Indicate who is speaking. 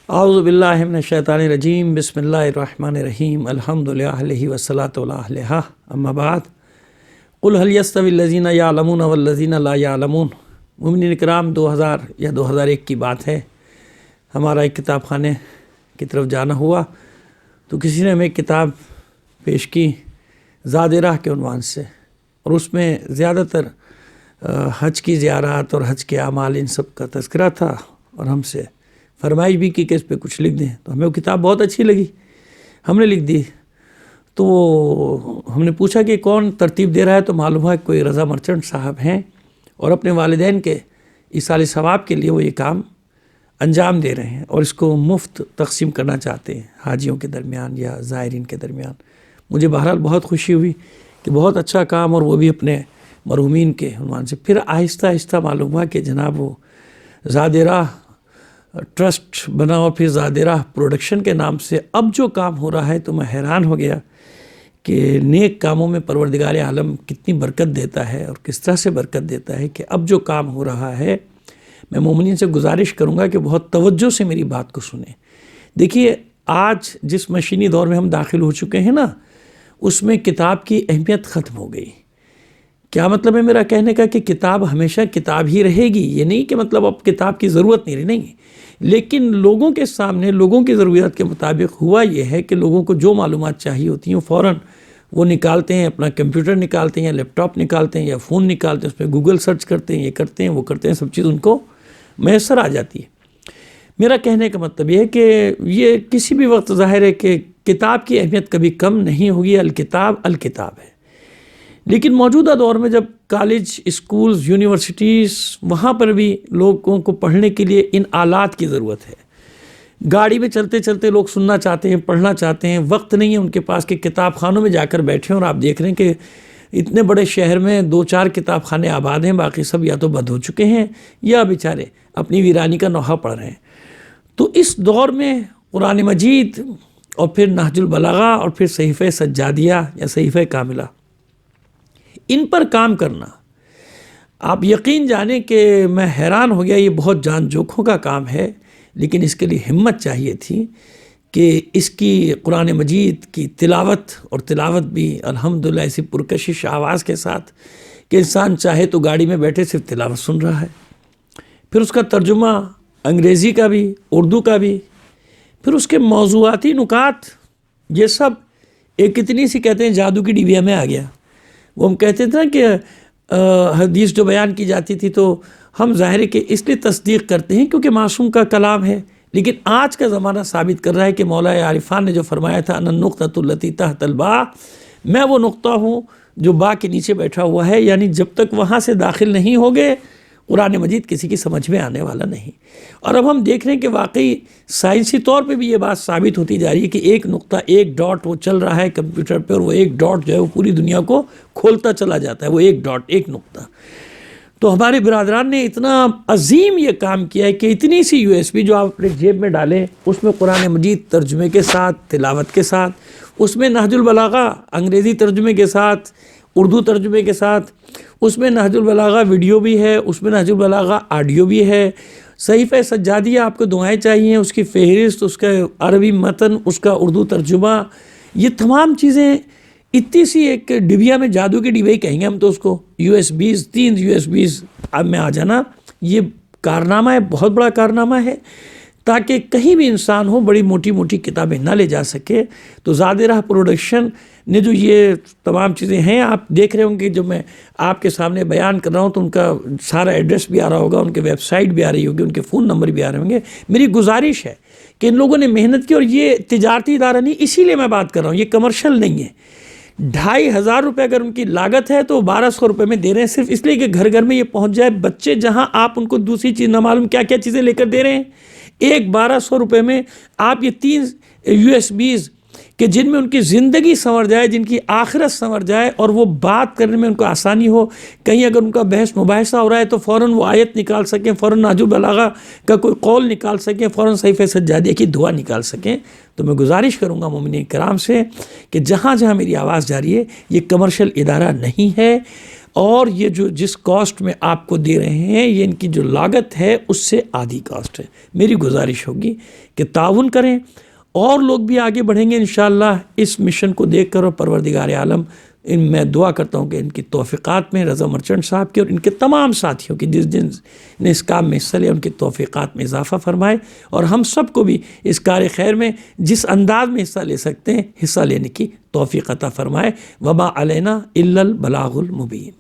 Speaker 1: اعوذ باللہ من الشیطان الرجیم بسم اللہ الرحمن الرحیم الحمد للہ والصلاۃ علی اہلہا اما بعد قل هل یستوی الذین یعلمون والذین لا یعلمون۔ مومنین کرام 2000 یا 2001 کی بات ہے، ہمارا ایک کتاب خانے کی طرف جانا ہوا تو کسی نے ہمیں کتاب پیش کی زاد راہ کے عنوان سے، اور اس میں زیادہ تر حج کی زیارات اور حج کے اعمال ان سب کا تذکرہ تھا، اور ہم سے فرمائش بھی کی کہ اس پہ کچھ لکھ دیں۔ تو ہمیں وہ کتاب بہت اچھی لگی، ہم نے لکھ دی۔ تو ہم نے پوچھا کہ کون ترتیب دے رہا ہے، تو معلوم ہوا کہ کوئی رضا مرچنٹ صاحب ہیں، اور اپنے والدین کے ایصال ثواب کے لیے وہ یہ کام انجام دے رہے ہیں، اور اس کو مفت تقسیم کرنا چاہتے ہیں حاجیوں کے درمیان یا زائرین کے درمیان۔ مجھے بہرحال بہت خوشی ہوئی کہ بہت اچھا کام، اور وہ بھی اپنے مرحومین کے عنوان سے۔ پھر آہستہ آہستہ معلوم ہوا کہ جناب وہ زاد راہ ٹرسٹ بنا، اور پھر زاد راہ پروڈکشن کے نام سے اب جو کام ہو رہا ہے، تو میں حیران ہو گیا کہ نیک کاموں میں پروردگار عالم کتنی برکت دیتا ہے اور کس طرح سے برکت دیتا ہے، کہ اب جو کام ہو رہا ہے، میں مومنین سے گزارش کروں گا کہ بہت توجہ سے میری بات کو سنیں۔ دیکھیے، آج جس مشینی دور میں ہم داخل ہو چکے ہیں نا، اس میں کتاب کی اہمیت ختم ہو گئی۔ کیا مطلب ہے میرا کہنے کا؟ کہ کتاب ہمیشہ کتاب ہی رہے گی، یہ نہیں کہ مطلب اب کتاب کی ضرورت نہیں رہی، نہیں، لیکن لوگوں کے سامنے لوگوں کی ضروریات کے مطابق ہوا یہ ہے کہ لوگوں کو جو معلومات چاہیے ہوتی ہیں فوراً وہ نکالتے ہیں، اپنا کمپیوٹر نکالتے ہیں یا لیپ ٹاپ نکالتے ہیں یا فون نکالتے ہیں، اس پہ گوگل سرچ کرتے ہیں، یہ کرتے ہیں وہ کرتے ہیں، سب چیز ان کو میسر آ جاتی ہے۔ میرا کہنے کا مطلب یہ ہے کہ یہ کسی بھی وقت ظاہر ہے کہ کتاب کی اہمیت کبھی کم نہیں ہوگی، الکتاب الکتاب ہے۔ لیکن موجودہ دور میں جب کالج، اسکولز، یونیورسٹیز، وہاں پر بھی لوگوں کو پڑھنے کے لیے ان آلات کی ضرورت ہے۔ گاڑی میں چلتے چلتے لوگ سننا چاہتے ہیں، پڑھنا چاہتے ہیں، وقت نہیں ہے ان کے پاس کہ کتاب خانوں میں جا کر بیٹھیں، اور آپ دیکھ رہے ہیں کہ اتنے بڑے شہر میں 2-4 کتاب خانے آباد ہیں، باقی سب یا تو بند ہو چکے ہیں یا بیچارے اپنی ویرانی کا نوحہ پڑھ رہے ہیں۔ تو اس دور میں قرآن مجید اور پھر نہج البلاغہ اور پھر صحیفہ سجادیہ یا صحیفہ کاملہ، ان پر کام کرنا، آپ یقین جانیں کہ میں حیران ہو گیا۔ یہ بہت جان جوکھوں کا کام ہے، لیکن اس کے لیے ہمت چاہیے تھی کہ اس کی قرآن مجید کی تلاوت، اور تلاوت بھی الحمدللہ ایسی پرکشش آواز کے ساتھ کہ انسان چاہے تو گاڑی میں بیٹھے صرف تلاوت سن رہا ہے، پھر اس کا ترجمہ انگریزی کا بھی، اردو کا بھی، پھر اس کے موضوعاتی نکات، یہ سب ایک اتنی سی کہتے ہیں جادو کی ڈبیا میں آ گیا۔ وہ ہم کہتے تھے کہ حدیث جو بیان کی جاتی تھی تو ہم ظاہر ہے کہ اس لیے تصدیق کرتے ہیں کیونکہ معصوم کا کلام ہے، لیکن آج کا زمانہ ثابت کر رہا ہے کہ مولا عارفان نے جو فرمایا تھا انا النقطۃ التی تحت الباء، میں وہ نقطہ ہوں جو با کے نیچے بیٹھا ہوا ہے، یعنی جب تک وہاں سے داخل نہیں ہوگے قرآن مجید کسی کی سمجھ میں آنے والا نہیں۔ اور اب ہم دیکھ رہے ہیں کہ واقعی سائنسی طور پہ بھی یہ بات ثابت ہوتی جا رہی ہے کہ ایک نقطہ، ایک ڈاٹ وہ چل رہا ہے کمپیوٹر پہ، اور وہ ایک ڈاٹ جو ہے وہ پوری دنیا کو کھولتا چلا جاتا ہے، وہ ایک ڈاٹ، ایک نقطہ۔ تو ہمارے برادران نے اتنا عظیم یہ کام کیا ہے کہ اتنی سی USB جو آپ اپنے جیب میں ڈالیں، اس میں قرآن مجید ترجمے کے ساتھ، تلاوت کے ساتھ، اس میں نہج البلاغہ انگریزی ترجمے کے ساتھ، اردو ترجمے کے ساتھ، اس میں نہج البلاغہ ویڈیو بھی ہے، اس میں نہج البلاغہ آڈیو بھی ہے، صحیفہ سجادیہ آپ کو دعائیں چاہیے، اس کی فہرست، اس کا عربی متن، اس کا اردو ترجمہ، یہ تمام چیزیں اتنی سی ایک ڈبیا میں، جادو کی ڈبیا ہی کہیں گے ہم تو اس کو، USBs 3 USBs اب میں آ جانا، یہ کارنامہ ہے، بہت بڑا کارنامہ ہے، تاکہ کہیں بھی انسان ہو بڑی موٹی موٹی کتابیں نہ لے جا سکے۔ تو زاد راہ پروڈکشن نے جو یہ تمام چیزیں ہیں، آپ دیکھ رہے ہوں گے جو میں آپ کے سامنے بیان کر رہا ہوں، تو ان کا سارا ایڈریس بھی آ رہا ہوگا، ان کے ویب سائٹ بھی آ رہی ہوگی، ان کے فون نمبر بھی آ رہے ہوں گے۔ میری گزارش ہے کہ ان لوگوں نے محنت کی، اور یہ تجارتی ادارہ نہیں، اسی لیے میں بات کر رہا ہوں، یہ کمرشل نہیں ہے۔ 2500 روپے اگر ان کی لاگت ہے تو 1200 روپے میں دے رہے ہیں، صرف اس لیے کہ گھر گھر میں یہ پہنچ جائے۔ بچے جہاں آپ ان کو دوسری چیز نہ معلوم کیا کیا چیزیں لے کر دے رہے ہیں، ایک 1200 روپے میں آپ یہ 3 USBs کہ جن میں ان کی زندگی سنور جائے، جن کی آخرت سنور جائے، اور وہ بات کرنے میں ان کو آسانی ہو، کہیں اگر ان کا بحث مباحثہ ہو رہا ہے تو فوراً وہ آیت نکال سکیں، فوراً نہج البلاغہ کا کوئی قول نکال سکیں، فوراً صحیفہ سجادیہ کی دعا نکال سکیں۔ تو میں گزارش کروں گا مومنین کرام سے کہ جہاں جہاں میری آواز جاری ہے، یہ کمرشل ادارہ نہیں ہے۔ اور یہ جو جس کاسٹ میں آپ کو دے رہے ہیں یہ ان کی جو لاگت ہے اس سے آدھی کاسٹ ہے۔ میری گزارش ہوگی کہ تعاون کریں، اور لوگ بھی آگے بڑھیں گے انشاءاللہ اس مشن کو دیکھ کر، اور پروردگار عالم میں دعا کرتا ہوں کہ ان کی توفیقات میں، رضا مرچنٹ صاحب کی اور ان کے تمام ساتھیوں کی جس جن نے اس کام میں حصہ لیا ان کی توفیقات میں اضافہ فرمائے، اور ہم سب کو بھی اس کار خیر میں جس انداز میں حصہ لے سکتے ہیں حصہ لینے کی توفیق عطا فرمائے۔ وما علینا الا البلاغ المبین۔